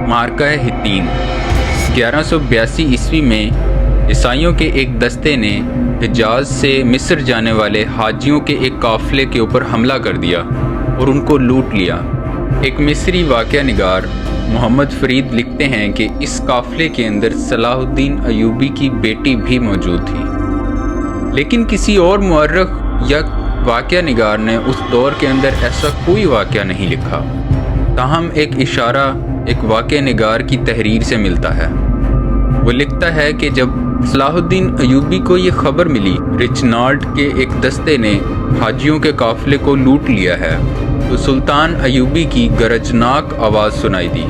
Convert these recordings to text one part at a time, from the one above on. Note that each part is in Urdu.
معرکہ حطین 1182 عیسوی میں عیسائیوں کے ایک دستے نے حجاز سے مصر جانے والے حاجیوں کے ایک قافلے کے اوپر حملہ کر دیا اور ان کو لوٹ لیا۔ ایک مصری واقعہ نگار محمد فرید لکھتے ہیں کہ اس قافلے کے اندر صلاح الدین ایوبی کی بیٹی بھی موجود تھی، لیکن کسی اور مورخ یا واقعہ نگار نے اس دور کے اندر ایسا کوئی واقعہ نہیں لکھا۔ تاہم ایک اشارہ ایک واقعہ نگار کی تحریر سے ملتا ہے۔ وہ لکھتا ہے کہ جب صلاح الدین ایوبی کو یہ خبر ملی رچنارڈ کے ایک دستے نے حاجیوں کے قافلے کو لوٹ لیا ہے تو سلطان ایوبی کی گرجناک آواز سنائی دی،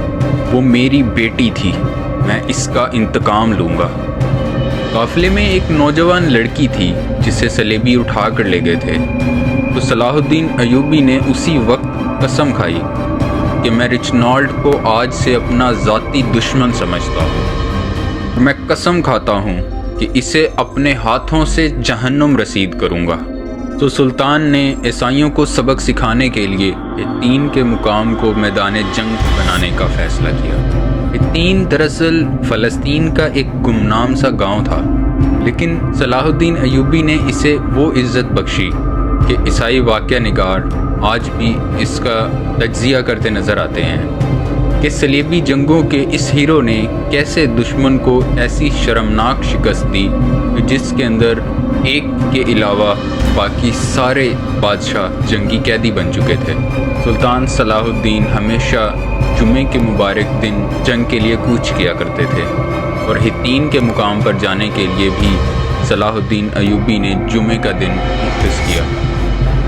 وہ میری بیٹی تھی، میں اس کا انتقام لوں گا۔ قافلے میں ایک نوجوان لڑکی تھی جسے صلیبی اٹھا کر لے گئے تھے، تو صلاح الدین ایوبی نے اسی وقت قسم کھائی کہ میں رچنارڈ کو آج سے اپنا ذاتی دشمن سمجھتا ہوں، میں قسم کھاتا ہوں کہ اسے اپنے ہاتھوں سے جہنم رسید کروں گا۔ تو سلطان نے عیسائیوں کو سبق سکھانے کے لیے حطین کے مقام کو میدان جنگ بنانے کا فیصلہ کیا۔ حطین دراصل فلسطین کا ایک گمنام سا گاؤں تھا، لیکن صلاح الدین ایوبی نے اسے وہ عزت بخشی کہ عیسائی واقعہ نگار آج بھی اس کا تجزیہ کرتے نظر آتے ہیں کہ صلیبی جنگوں کے اس ہیرو نے کیسے دشمن کو ایسی شرمناک شکست دی جس کے اندر ایک کے علاوہ باقی سارے بادشاہ جنگی قیدی بن چکے تھے۔ سلطان صلاح الدین ہمیشہ جمعے کے مبارک دن جنگ کے لیے کوچ کیا کرتے تھے، اور حطین کے مقام پر جانے کے لیے بھی صلاح الدین ایوبی نے جمعے کا دن مختص کیا۔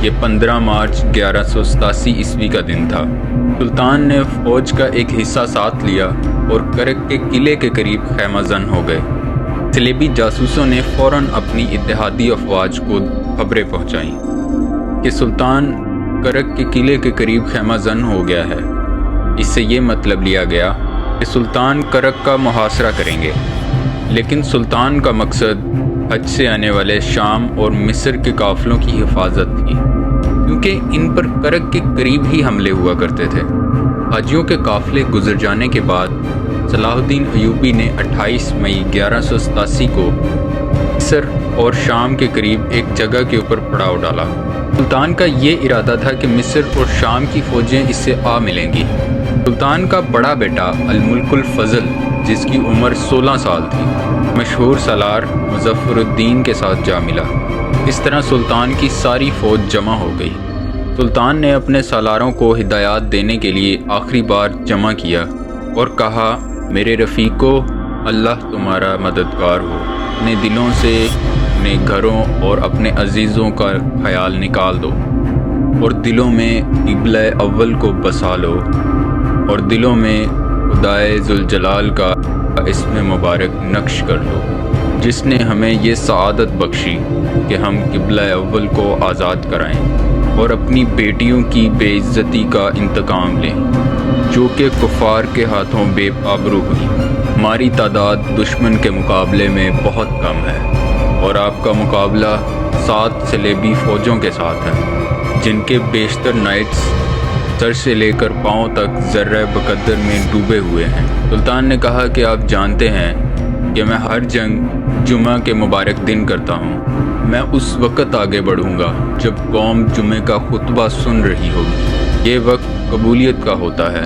یہ 15 مارچ 1187 عیسوی کا دن تھا۔ سلطان نے فوج کا ایک حصہ ساتھ لیا اور کرک کے قلعے کے قریب خیمہ زن ہو گئے۔ صلیبی جاسوسوں نے فوراً اپنی اتحادی افواج کو خبریں پہنچائیں کہ سلطان کرک کے قلعے کے قریب خیمہ زن ہو گیا ہے۔ اس سے یہ مطلب لیا گیا کہ سلطان کرک کا محاصرہ کریں گے، لیکن سلطان کا مقصد حج سے آنے والے شام اور مصر کے قافلوں کی حفاظت تھی، کیونکہ ان پر کرک کے قریب ہی حملے ہوا کرتے تھے۔ حاجیوں کے قافلے گزر جانے کے بعد صلاح الدین ایوبی نے 28 مئی 1187 کو مصر اور شام کے قریب ایک جگہ کے اوپر پڑاؤ ڈالا۔ سلطان کا یہ ارادہ تھا کہ مصر اور شام کی فوجیں اس سے آ ملیں گی۔ سلطان کا بڑا بیٹا الملک الفضل، جس کی عمر 16 سال تھی، مشہور سالار مظفر الدین کے ساتھ جا ملا۔ اس طرح سلطان کی ساری فوج جمع ہو گئی۔ سلطان نے اپنے سالاروں کو ہدایات دینے کے لیے آخری بار جمع کیا اور کہا، میرے رفیقو، اللہ تمہارا مددگار ہو، اپنے دلوں سے اپنے گھروں اور اپنے عزیزوں کا خیال نکال دو، اور دلوں میں قبلہ اول کو بسا لو، اور دلوں میں خدائے ذوالجلال کا اسم مبارک نقش کر لو، جس نے ہمیں یہ سعادت بخشی کہ ہم قبلہ اول کو آزاد کرائیں اور اپنی بیٹیوں کی بے عزتی کا انتقام لیں، جو کہ کفار کے ہاتھوں بے آبرو ہوئی۔ ہماری تعداد دشمن کے مقابلے میں بہت کم ہے، اور آپ کا مقابلہ 7 صلیبی فوجوں کے ساتھ ہے، جن کے بیشتر نائٹس سر سے لے کر پاؤں تک ذرہ بقدر میں ڈوبے ہوئے ہیں۔ سلطان نے کہا کہ آپ جانتے ہیں کہ میں ہر جنگ جمعہ کے مبارک دن کرتا ہوں۔ میں اس وقت آگے بڑھوں گا جب قوم جمعے کا خطبہ سن رہی ہوگی۔ یہ وقت قبولیت کا ہوتا ہے۔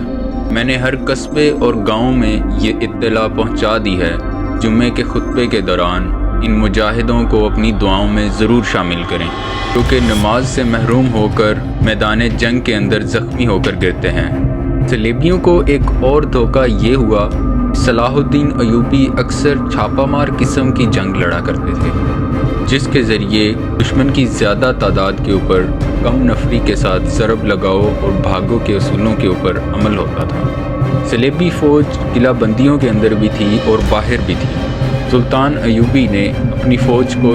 میں نے ہر قصبے اور گاؤں میں یہ اطلاع پہنچا دی ہے، جمعے کے خطبے کے دوران ان مجاہدوں کو اپنی دعاؤں میں ضرور شامل کریں، کیونکہ نماز سے محروم ہو کر میدان جنگ کے اندر زخمی ہو کر گرتے ہیں۔ صلیبیوں کو ایک اور دھوکہ یہ ہوا، صلاح الدین ایوبی اکثر چھاپہ مار قسم کی جنگ لڑا کرتے تھے، جس کے ذریعے دشمن کی زیادہ تعداد کے اوپر کم نفری کے ساتھ ضرب لگاؤ اور بھاگو کے اصولوں کے اوپر عمل ہوتا تھا۔ صلیبی فوج قلعہ بندیوں کے اندر بھی تھی اور باہر بھی تھی۔ سلطان ایوبی نے اپنی فوج کو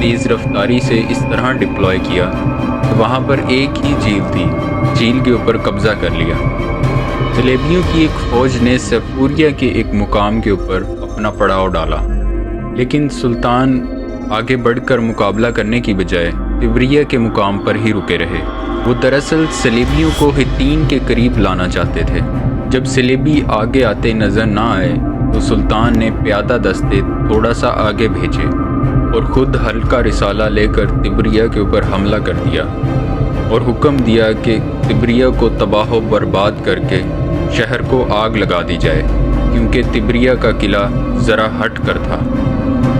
تیز رفتاری سے اس طرح ڈپلوائے کیا کہ وہاں پر ایک ہی جھیل تھی، جھیل کے اوپر قبضہ کر لیا۔ صلیبیوں کی ایک فوج نے سیفوریا کے ایک مقام کے اوپر اپنا پڑاؤ ڈالا، لیکن سلطان آگے بڑھ کر مقابلہ کرنے کی بجائے تبریہ کے مقام پر ہی رکے رہے۔ وہ دراصل صلیبیوں کو حطین کے قریب لانا چاہتے تھے، جب سلیبی آگے آتے نظر نہ آئے تو سلطان نے پیادہ دستے تھوڑا سا آگے بھیجے اور خود ہلکا رسالہ لے کر تبریہ کے اوپر حملہ کر دیا اور حکم دیا کہ تبریہ کو تباہ و برباد کر کے شہر کو آگ لگا دی جائے، کیونکہ تبریہ کا قلعہ ذرا ہٹ کر تھا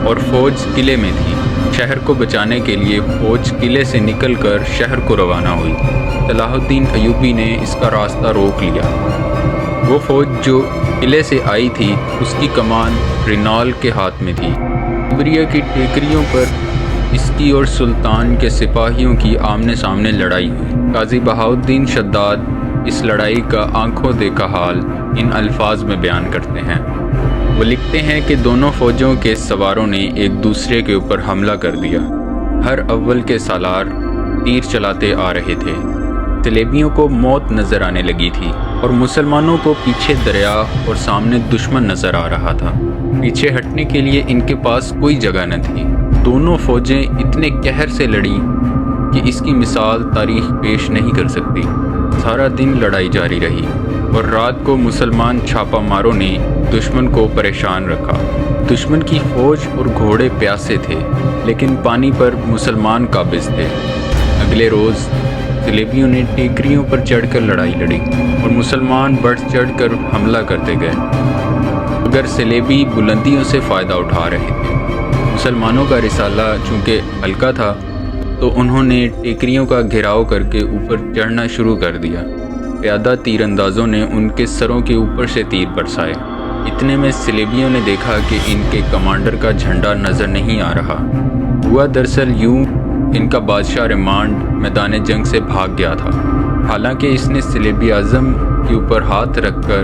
اور فوج قلعے میں تھی۔ شہر کو بچانے کے لیے فوج قلعے سے نکل کر شہر کو روانہ ہوئی۔ صلاح الدین ایوبی نے اس کا راستہ روک لیا۔ وہ فوج جو قلعے سے آئی تھی اس کی کمان رینال کے ہاتھ میں تھی۔ تبریہ کی ٹیکریوں پر اس کی اور سلطان کے سپاہیوں کی آمنے سامنے لڑائی ہوئی۔ قاضی بہاؤالدین شداد اس لڑائی کا آنکھوں دیکھا حال ان الفاظ میں بیان کرتے ہیں۔ وہ لکھتے ہیں کہ دونوں فوجوں کے سواروں نے ایک دوسرے کے اوپر حملہ کر دیا۔ ہر اول کے سالار تیر چلاتے آ رہے تھے۔ سلیبیوں کو موت نظر آنے لگی تھی اور مسلمانوں کو پیچھے دریا اور سامنے دشمن نظر آ رہا تھا۔ پیچھے ہٹنے کے لیے ان کے پاس کوئی جگہ نہ تھی۔ دونوں فوجیں اتنے قہر سے لڑیں کہ اس کی مثال تاریخ پیش نہیں کر سکتی۔ سارا دن لڑائی جاری رہی اور رات کو مسلمان چھاپا ماروں نے دشمن کو پریشان رکھا۔ دشمن کی فوج اور گھوڑے پیاسے تھے، لیکن پانی پر مسلمان قابض تھے۔ اگلے روز سلیبیوں نے ٹیکریوں پر چڑھ کر لڑائی لڑی اور مسلمان بڑھ چڑھ کر حملہ کرتے گئے، مگر سلیبی بلندیوں سے فائدہ اٹھا رہے تھے۔ مسلمانوں کا رسالہ چونکہ ہلکا تھا تو انہوں نے ٹیکریوں کا گھیراؤ کر کے اوپر چڑھنا شروع کر دیا۔ پیادہ تیر اندازوں نے ان کے سروں کے اوپر سے تیر برسائے۔ اتنے میں سلیبیوں نے دیکھا کہ ان کے کمانڈر کا جھنڈا نظر نہیں آ رہا۔ ہوا دراصل یوں، ان کا بادشاہ ریمانڈ میدان جنگ سے بھاگ گیا تھا، حالانکہ اس نے سلیبی اعظم کے اوپر ہاتھ رکھ کر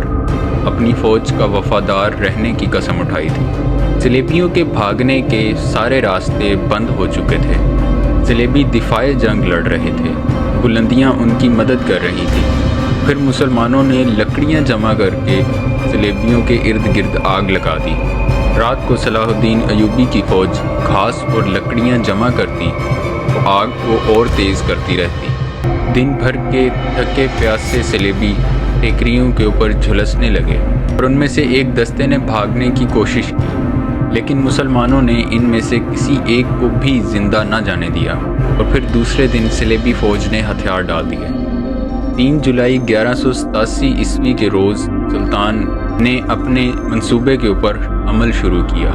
اپنی فوج کا وفادار رہنے کی قسم اٹھائی تھی۔ سلیبیوں کے بھاگنے کے سارے راستے بند ہو چکے تھے۔ سلیبی دفاع جنگ لڑ رہے تھے، بلندیاں ان کی مدد کر رہی تھیں۔ پھر مسلمانوں نے لکڑیاں جمع کر کے سلیبیوں کے ارد گرد آگ لگا دی۔ رات کو صلاح الدین ایوبی کی فوج گھاس اور لکڑیاں جمع کرتی تو آگ کو اور تیز کرتی رہتی۔ دن بھر کے تھکے پیاسے سلیبی ٹیکریوں کے اوپر جھلسنے لگے اور ان میں سے ایک دستے نے بھاگنے کی کوشش کی، لیکن مسلمانوں نے ان میں سے کسی ایک کو بھی زندہ نہ جانے دیا اور پھر دوسرے دن سلیبی فوج نے ہتھیار ڈال دیے۔ 3 جولائی 1187 عیسوی کے روز سلطان نے اپنے منصوبے کے اوپر عمل شروع کیا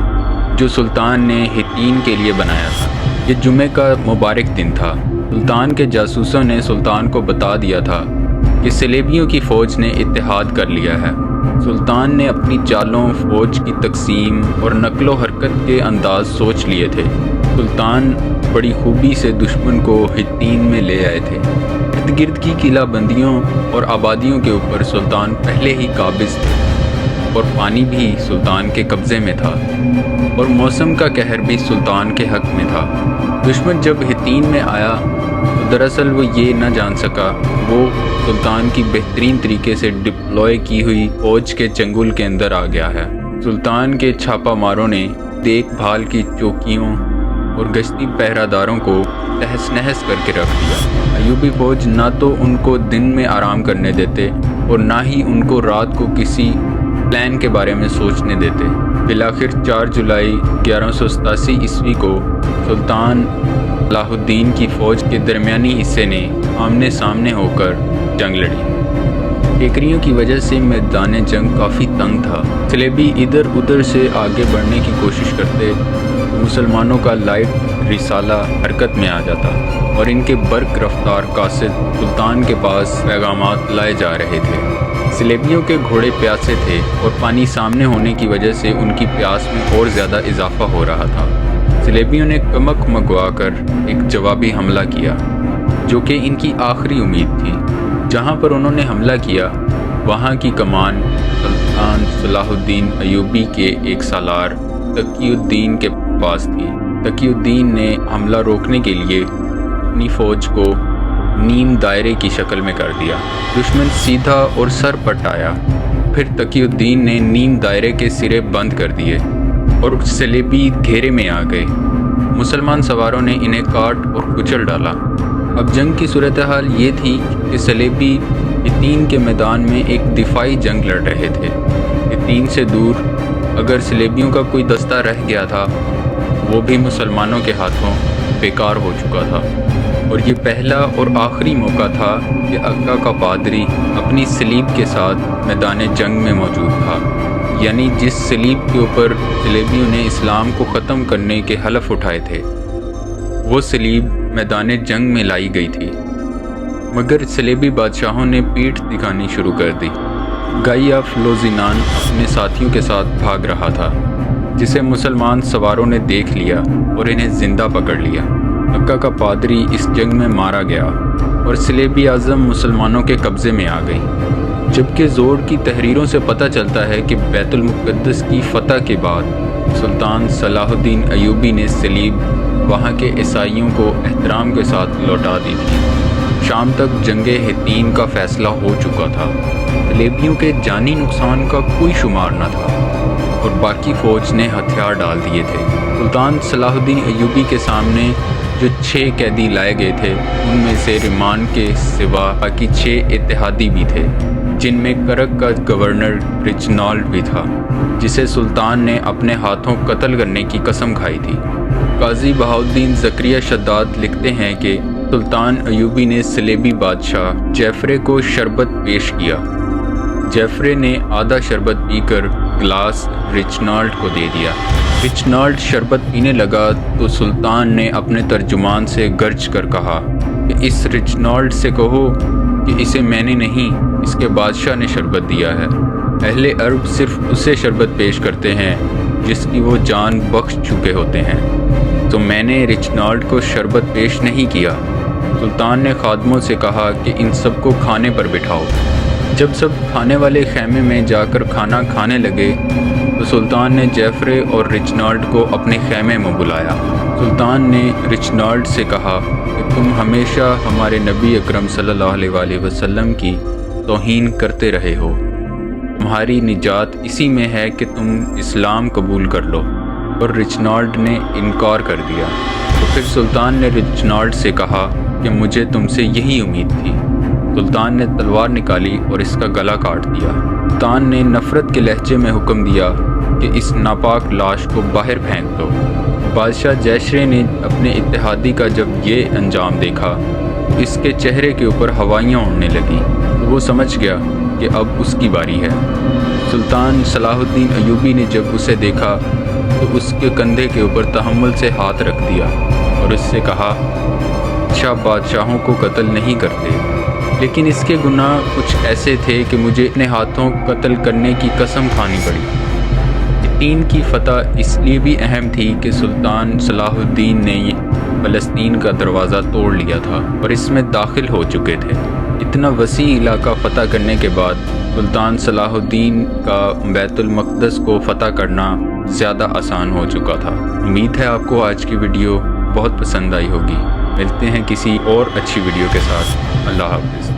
جو سلطان نے ہتین کے لیے بنایا تھا۔ یہ جمعے کا مبارک دن تھا۔ سلطان کے جاسوسوں نے سلطان کو بتا دیا تھا کہ سلیبیوں کی فوج نے اتحاد کر لیا ہے۔ سلطان نے اپنی چالوں، فوج کی تقسیم اور نقل و حرکت کے انداز سوچ لیے تھے۔ سلطان بڑی خوبی سے دشمن کو ہتین میں لے آئے تھے۔ ارد گرد کی قلعہ بندیوں اور آبادیوں کے اوپر سلطان پہلے ہی قابض تھے اور پانی بھی سلطان کے قبضے میں تھا اور موسم کا قہر بھی سلطان کے حق میں تھا۔ دشمن جب ہتین میں آیا تو دراصل وہ یہ نہ جان سکا وہ سلطان کی بہترین طریقے سے ڈپلوائے کی ہوئی فوج کے چنگل کے اندر آ گیا ہے۔ سلطان کے چھاپا ماروں نے دیکھ بھال کی چوکیوں اور گشتی پہرہ داروں کو تہس نہس کر کے رکھ دیا۔ ایوبی فوج نہ تو ان کو دن میں آرام کرنے دیتے اور نہ ہی ان کو رات کو کسی پلان کے بارے میں سوچنے دیتے۔ بالآخر 4 جولائی 1187 عیسوی کو سلطان صلاح الدین کی فوج کے درمیانی حصے نے آمنے سامنے ہو کر جنگ لڑی۔ ٹیکریوں کی وجہ سے میدان جنگ کافی تنگ تھا۔ سلیبی ادھر ادھر سے آگے بڑھنے کی کوشش کرتے تو مسلمانوں کا لائٹ رسالہ حرکت میں آ جاتا اور ان کے برق رفتار قاصد سلطان کے پاس پیغامات لائے جا رہے تھے۔ سلیبیوں کے گھوڑے پیاسے تھے اور پانی سامنے ہونے کی وجہ سے ان کی پیاس میں اور زیادہ اضافہ ہو رہا تھا۔ سلیبیوں نے کمک منگوا کر ایک جوابی حملہ کیا جو کہ ان کی آخری امید تھی۔ جہاں پر انہوں نے حملہ کیا وہاں کی کمان سلطان صلاح الدین ایوبی کے ایک سالار تقی الدین کے پاس تھی۔ تقی الدین نے حملہ روکنے کے لیے اپنی فوج کو نیم دائرے کی شکل میں کر دیا۔ دشمن سیدھا اور سر پٹ آیا۔ پھر تقی الدین نے نیم دائرے کے سرے بند کر دیے اور سلیبی گھیرے میں آ گئے۔ مسلمان سواروں نے انہیں کاٹ اور کچل ڈالا۔ اب جنگ کی صورتحال یہ تھی کہ سلیبی حطین کے میدان میں ایک دفاعی جنگ لڑ رہے تھے۔ حطین سے دور اگر صلیبیوں کا کوئی دستہ رہ گیا تھا، وہ بھی مسلمانوں کے ہاتھوں بیکار ہو چکا تھا، اور یہ پہلا اور آخری موقع تھا کہ اکا کا پادری اپنی صلیب کے ساتھ میدان جنگ میں موجود تھا، یعنی جس صلیب کے اوپر صلیبیوں نے اسلام کو ختم کرنے کے حلف اٹھائے تھے، وہ صلیب میدان جنگ میں لائی گئی تھی۔ مگر صلیبی بادشاہوں نے پیٹھ دکھانی شروع کر دی۔ گائی آف لوزینان اپنے ساتھیوں کے ساتھ بھاگ رہا تھا، جسے مسلمان سواروں نے دیکھ لیا اور انہیں زندہ پکڑ لیا۔ اکا کا پادری اس جنگ میں مارا گیا اور صلیبی اعظم مسلمانوں کے قبضے میں آ گئی، جبکہ زوڑ کی تحریروں سے پتہ چلتا ہے کہ بیت المقدس کی فتح کے بعد سلطان صلاح الدین ایوبی نے صلیب وہاں کے عیسائیوں کو احترام کے ساتھ لوٹا دی تھی۔ شام تک جنگ حطین کا فیصلہ ہو چکا تھا، صلیبیوں کے جانی نقصان کا کوئی شمار نہ تھا، اور باقی فوج نے ہتھیار ڈال دیے تھے۔ سلطان صلاح الدین ایوبی کے سامنے جو 6 قیدی لائے گئے تھے، ان میں سے ریمان کے سوا باقی 6 اتحادی بھی تھے، جن میں کرک کا گورنر رچنالڈ بھی تھا، جسے سلطان نے اپنے ہاتھوں قتل کرنے کی قسم کھائی تھی۔ قاضی بہاؤالدین زکریا شداد لکھتے ہیں کہ سلطان ایوبی نے صلیبی بادشاہ جیفرے کو شربت پیش کیا۔ جیفرے نے آدھا شربت پی کر گلاس رچنالڈ کو دے دیا۔ رچنالڈ شربت پینے لگا تو سلطان نے اپنے ترجمان سے گرج کر کہا کہ اس رچنالڈ سے کہو کہ اسے میں نے نہیں، اس کے بادشاہ نے شربت دیا ہے۔ اہل عرب صرف اسے شربت پیش کرتے ہیں جس کی وہ جان بخش چکے ہوتے ہیں، تو میں نے رچنالڈ کو شربت پیش نہیں کیا۔ سلطان نے خادموں سے کہا کہ ان سب کو کھانے پر بٹھاؤ۔ جب سب کھانے والے خیمے میں جا کر کھانا کھانے لگے تو سلطان نے جیفرے اور رچنالڈ کو اپنے خیمے میں بلایا۔ سلطان نے رچنالڈ سے کہا کہ تم ہمیشہ ہمارے نبی اکرم صلی اللہ علیہ وآلہ وسلم کی توہین کرتے رہے ہو، تمہاری نجات اسی میں ہے کہ تم اسلام قبول کر لو، اور رچنالڈ نے انکار کر دیا۔ تو پھر سلطان نے رچنالڈ سے کہا کہ مجھے تم سے یہی امید تھی۔ سلطان نے تلوار نکالی اور اس کا گلا کاٹ دیا۔ سلطان نے نفرت کے لہجے میں حکم دیا کہ اس ناپاک لاش کو باہر پھینک دو۔ بادشاہ جیشرے نے اپنے اتحادی کا جب یہ انجام دیکھا تو اس کے چہرے کے اوپر ہوائیاں اڑنے لگیں، تو وہ سمجھ گیا کہ اب اس کی باری ہے۔ سلطان صلاح الدین ایوبی نے جب اسے دیکھا تو اس کے کندھے کے اوپر تحمل سے ہاتھ رکھ دیا اور اس سے کہا، اچھا بادشاہوں کو قتل نہیں کرتے، لیکن اس کے گناہ کچھ ایسے تھے کہ مجھے اپنے ہاتھوں قتل کرنے کی قسم کھانی پڑی۔ حطین کی فتح اس لیے بھی اہم تھی کہ سلطان صلاح الدین نے فلسطین کا دروازہ توڑ لیا تھا اور اس میں داخل ہو چکے تھے۔ اتنا وسیع علاقہ فتح کرنے کے بعد سلطان صلاح الدین کا بیت المقدس کو فتح کرنا زیادہ آسان ہو چکا تھا۔ امید ہے آپ کو آج کی ویڈیو بہت پسند آئی ہوگی۔ ملتے ہیں کسی اور اچھی ویڈیو کے ساتھ۔ اللہ حافظ۔